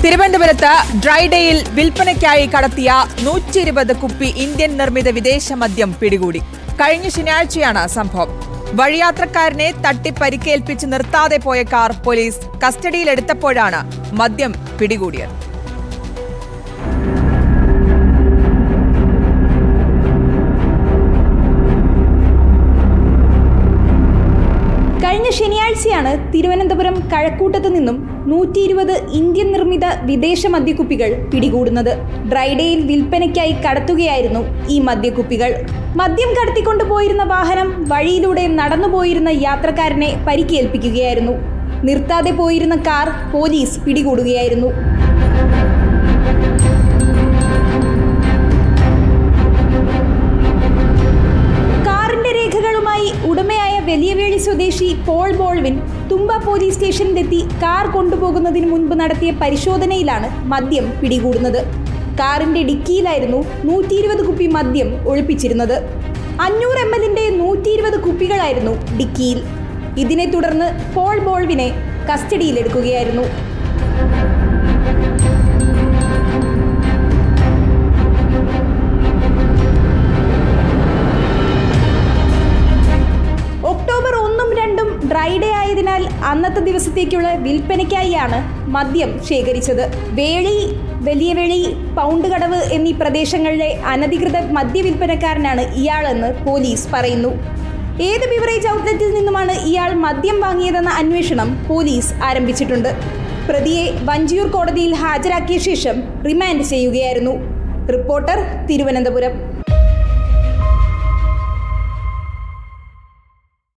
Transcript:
തിരുവനന്തപുരത്ത് ഡ്രൈഡേയിൽ വിൽപ്പനയ്ക്കായി കടത്തിയ 120 കുപ്പി ഇന്ത്യൻ നിർമ്മിത വിദേശ മദ്യം പിടികൂടി. കഴിഞ്ഞ ശനിയാഴ്ചയാണ് സംഭവം. വഴിയാത്രക്കാരനെ തട്ടി പരിക്കേൽപ്പിച്ച് നിർത്താതെ പോയ കാർ പോലീസ് കസ്റ്റഡിയിലെടുത്തപ്പോഴാണ് മദ്യം പിടികൂടിയത്. കഴിഞ്ഞ ശനിയാഴ്ചയാണ് തിരുവനന്തപുരം കഴക്കൂട്ടത്ത് നിന്നും 120 ഇന്ത്യൻ നിർമ്മിത വിദേശ മദ്യക്കുപ്പികൾ പിടികൂടുന്നത്. ഡ്രൈഡേയിൽ വിൽപ്പനയ്ക്കായി കടത്തുകയായിരുന്നു ഈ മദ്യക്കുപ്പികൾ. മദ്യം കടത്തിക്കൊണ്ടുപോയിരുന്ന വാഹനം വഴിയിലൂടെ നടന്നുപോയിരുന്ന യാത്രക്കാരനെ പരിക്കേൽപ്പിക്കുകയായിരുന്നു. നിർത്താതെ പോയിരുന്ന കാർ പോലീസ് പിടികൂടുകയായിരുന്നു. ഉടമയായ വലിയവേളി സ്വദേശി പോൾ ബോൾവിൻ തുമ്പ പോലീസ് സ്റ്റേഷനിലെത്തി കാർ കൊണ്ടുപോകുന്നതിന് മുൻപ് നടത്തിയ പരിശോധനയിലാണ് മദ്യം പിടികൂടുന്നത്. കാറിന്റെ ഡിക്കിയിലായിരുന്നു 120 കുപ്പി മദ്യം ഒളിപ്പിച്ചിരുന്നത്. 500 ml 120 കുപ്പികളായിരുന്നു ഡിക്കിയിൽ. ഇതിനെ തുടർന്ന് പോൾ ബോൾവിനെ കസ്റ്റഡിയിലെടുക്കുകയായിരുന്നു. ഒക്ടോബർ 1ഉം 2ഉം ഡ്രൈഡേ ആയതിനാൽ അന്നത്തെ ദിവസത്തേക്കുള്ള വിൽപ്പനയ്ക്കായാണ് മദ്യം ശേഖരിച്ചത്. വേളി, വലിയവേളി, പൗണ്ട് കടവ് എന്നീ പ്രദേശങ്ങളിലെ അനധികൃത മദ്യവിൽപ്പനക്കാരനാണ് ഇയാളെന്ന് പോലീസ് പറയുന്നു. ഏത് ബിവറേജ് ഔട്ട്ലെറ്റിൽ നിന്നുമാണ് ഇയാൾ മദ്യം വാങ്ങിയതെന്ന അന്വേഷണം പോലീസ് ആരംഭിച്ചിട്ടുണ്ട്. പ്രതിയെ വഞ്ചിയൂർ കോടതിയിൽ ഹാജരാക്കിയ ശേഷം റിമാൻഡ് ചെയ്യുകയായിരുന്നു. റിപ്പോർട്ടർ, തിരുവനന്തപുരം.